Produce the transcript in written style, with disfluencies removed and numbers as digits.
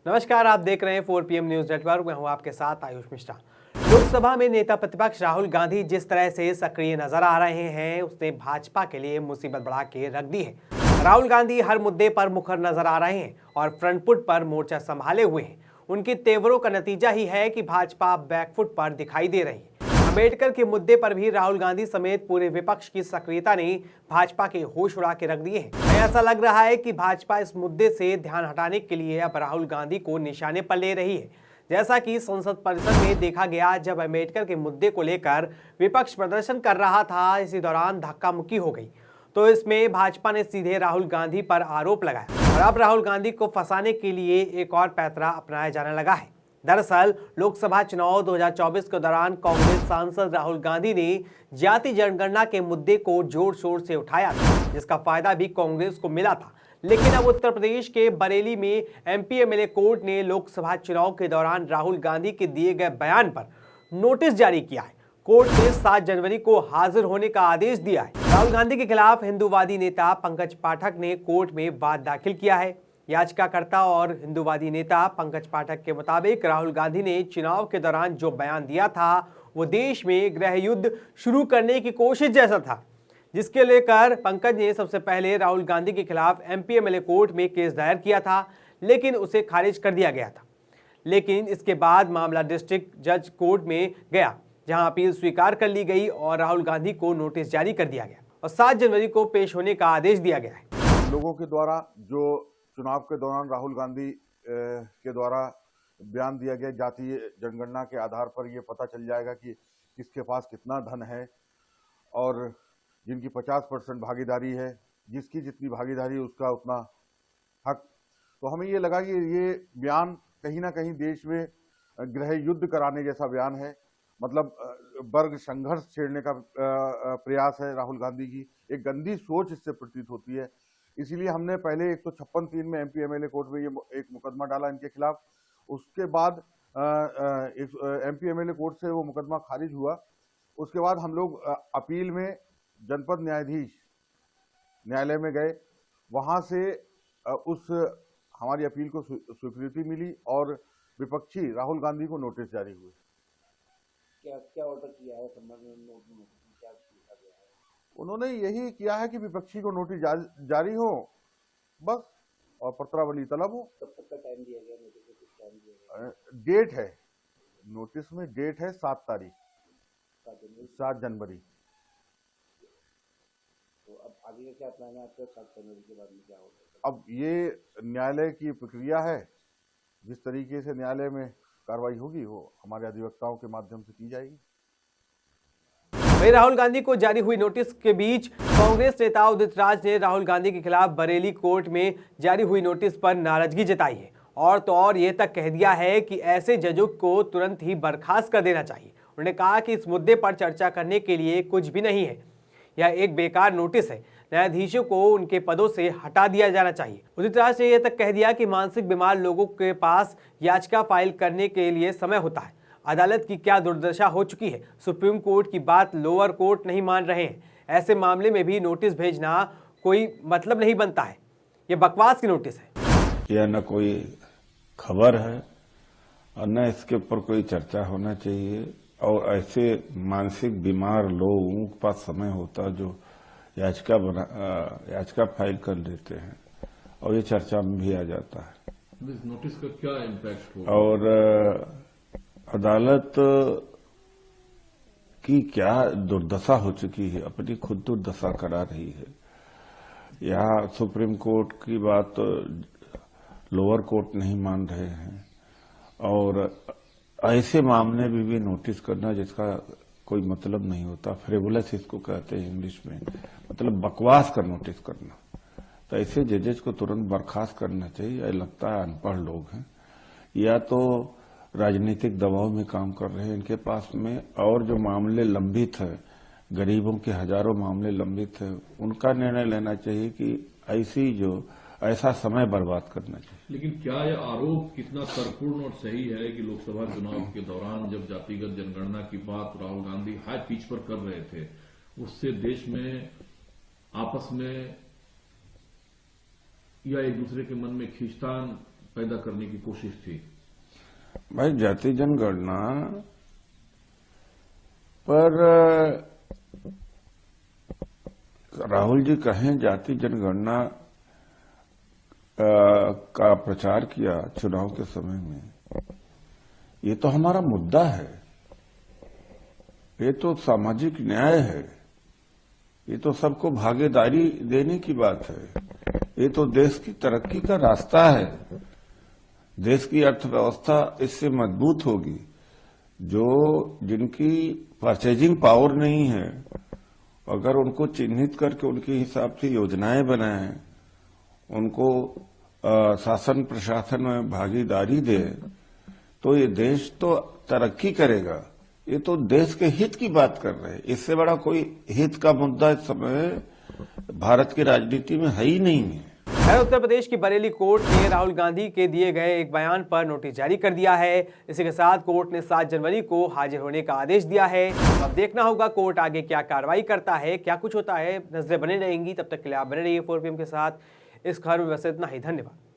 नमस्कार, आप देख रहे हैं 4 PM न्यूज नेटवर्क। में हूं आपके साथ आयुष मिश्रा। लोकसभा में नेता प्रतिपक्ष राहुल गांधी जिस तरह से सक्रिय नजर आ रहे हैं, उसने भाजपा के लिए मुसीबत बढ़ा के रख दी है। राहुल गांधी हर मुद्दे पर मुखर नजर आ रहे हैं और फ्रंट फुट पर मोर्चा संभाले हुए हैं। उनके तेवरों का नतीजा ही है कि भाजपा बैकफुट पर दिखाई दे रही है। अम्बेडकर के मुद्दे पर भी राहुल गांधी समेत पूरे विपक्ष की सक्रियता ने भाजपा के होश उड़ा के रख दिए हैं। ऐसा लग रहा है कि भाजपा इस मुद्दे से ध्यान हटाने के लिए अब राहुल गांधी को निशाने पर ले रही है, जैसा कि संसद परिसर में देखा गया जब अम्बेडकर के मुद्दे को लेकर विपक्ष प्रदर्शन कर रहा था। इसी दौरान धक्का मुक्की हो गई तो इसमें भाजपा ने सीधे राहुल गांधी पर आरोप लगाया और अब राहुल गांधी को फंसाने के लिए एक और पैंतरा अपनाया जाने लगा है। दरअसल लोकसभा चुनाव 2024 के दौरान कांग्रेस सांसद राहुल गांधी ने जाति जनगणना के मुद्दे को जोर शोर से उठाया था, जिसका फायदा भी कांग्रेस को मिला था। लेकिन अब उत्तर प्रदेश के बरेली में MP MLA कोर्ट ने लोकसभा चुनाव के दौरान राहुल गांधी के दिए गए बयान पर नोटिस जारी किया है। कोर्ट ने 7 जनवरी को हाजिर होने का आदेश दिया है। राहुल गांधी के खिलाफ हिंदूवादी नेता पंकज पाठक ने कोर्ट में वाद दाखिल किया है। याचिकाकर्ता और हिंदूवादी नेता पंकज पाठक के मुताबिक राहुल गांधी ने चुनाव के दौरान जो बयान दिया था वो देश में गृह युद्ध शुरू करने की कोशिश जैसा था, जिसके लेकर पंकज ने सबसे पहले राहुल गांधी के खिलाफ MP MLA कोर्ट में केस दायर किया था, लेकिन उसे खारिज कर दिया गया था। लेकिन इसके बाद मामला डिस्ट्रिक्ट जज कोर्ट में गया, जहां अपील स्वीकार कर ली गई और राहुल गांधी को नोटिस जारी कर दिया गया और 7 जनवरी को पेश होने का आदेश दिया गया है। लोगों के द्वारा जो चुनाव के दौरान राहुल गांधी के द्वारा बयान दिया गया, जातीय जनगणना के आधार पर यह पता चल जाएगा कि किसके पास कितना धन है और जिनकी 50% भागीदारी है, जिसकी जितनी भागीदारी उसका उतना हक। तो हमें ये लगा कि ये बयान कहीं ना कहीं देश में गृह युद्ध कराने जैसा बयान है, मतलब वर्ग संघर्ष छेड़ने का प्रयास है राहुल गांधी की। एक गंदी सोच इससे प्रतीत होती है। इसीलिए हमने पहले 156(3) में MP MLA कोर्ट में ये एक मुकदमा डाला इनके खिलाफ। उसके बाद MP MLA कोर्ट से वो मुकदमा खारिज हुआ। उसके बाद हम लोग अपील में जनपद न्यायाधीश न्यायालय में गए। वहां से उस हमारी अपील को स्वीकृति मिली और विपक्षी राहुल गांधी को नोटिस जारी हुए। क्या ऑर्डर किया है संबंध में? क्या लिखा गया है? उन्होंने यही किया है कि विपक्षी को नोटिस जारी हो बस, और पत्रावली तलब हो। कब तक का टाइम दिया गया? नोटिस में कुछ टाइम दिया गया? डेट है, नोटिस में डेट है 7 तारीख 7 जनवरी। तो अब आगे का क्या प्लान है आपका? 7 जनवरी के बाद में क्या होगा? अब ये न्यायालय की प्रक्रिया है, जिस तरीके से न्यायालय में कार्रवाई होगी वो हमारे अधिवक्ताओं के माध्यम से की जाएगी। वहीं राहुल गांधी को जारी हुई नोटिस के बीच कांग्रेस नेता उदित राज ने राहुल गांधी के खिलाफ बरेली कोर्ट में जारी हुई नोटिस पर नाराजगी जताई है और तो और ये तक कह दिया है कि ऐसे जजों को तुरंत ही बर्खास्त कर देना चाहिए। उन्होंने कहा कि इस मुद्दे पर चर्चा करने के लिए कुछ भी नहीं है, यह एक बेकार नोटिस है, न्यायाधीशों को उनके पदों से हटा दिया जाना चाहिए। उदित राज ने यह तक कह दिया कि मानसिक बीमार लोगों के पास याचिका फाइल करने के लिए समय होता है। अदालत की क्या दुर्दशा हो चुकी है, सुप्रीम कोर्ट की बात लोअर कोर्ट नहीं मान रहे हैं। ऐसे मामले में भी नोटिस भेजना कोई मतलब नहीं बनता है, ये बकवास की नोटिस है। यह न कोई खबर है और न इसके ऊपर कोई चर्चा होना चाहिए। और ऐसे मानसिक बीमार लोगों के पास समय होता जो याचिका फाइल कर लेते हैं और ये चर्चा में भी आ जाता है। इस नोटिस का क्या इम्पैक्ट होगा? और अदालत की क्या दुर्दशा हो चुकी है, अपनी खुद दुर्दशा करा रही है। यहाँ सुप्रीम कोर्ट की बात लोअर कोर्ट नहीं मान रहे हैं और ऐसे मामले में भी नोटिस करना जिसका कोई मतलब नहीं होता, फ्रेवुलस इसको कहते हैं इंग्लिश में, मतलब बकवास का नोटिस करना। तो ऐसे जजेस को तुरंत बर्खास्त करना चाहिए। लगता है अनपढ़ लोग हैं या तो राजनीतिक दबाव में काम कर रहे हैं इनके पास में, और जो मामले लंबित है, गरीबों के हजारों मामले लंबित है, उनका निर्णय लेना चाहिए कि ऐसा समय बर्बाद करना चाहिए। लेकिन क्या यह आरोप कितना तर्कपूर्ण और सही है कि लोकसभा चुनाव के दौरान जब जातिगत जनगणना की बात राहुल गांधी हाई पिच पर कर रहे थे, उससे देश में आपस में या एक दूसरे के मन में खींचतान पैदा करने की कोशिश थी। भाई जाति जनगणना पर राहुल जी कहें जाति जनगणना का प्रचार किया चुनाव के समय में, ये तो हमारा मुद्दा है, ये तो सामाजिक न्याय है, ये तो सबको भागीदारी देने की बात है, ये तो देश की तरक्की का रास्ता है। देश की अर्थव्यवस्था इससे मजबूत होगी। जो जिनकी परचेजिंग पावर नहीं है, अगर उनको चिन्हित करके उनके हिसाब से योजनाएं बनाएं, उनको शासन प्रशासन में भागीदारी दे, तो ये देश तो तरक्की करेगा। ये तो देश के हित की बात कर रहे हैं, इससे बड़ा कोई हित का मुद्दा इस समय भारत की राजनीति में है ही नहीं है। उत्तर प्रदेश की बरेली कोर्ट ने राहुल गांधी के दिए गए एक बयान पर नोटिस जारी कर दिया है। इसी के साथ कोर्ट ने 7 जनवरी को हाजिर होने का आदेश दिया है। अब देखना होगा कोर्ट आगे क्या कार्रवाई करता है, क्या कुछ होता है, नजरें बने रहेंगी। तब तक के लिए आप बने रहिए 4PM के साथ। इस खबर में बस इतना ही। धन्यवाद।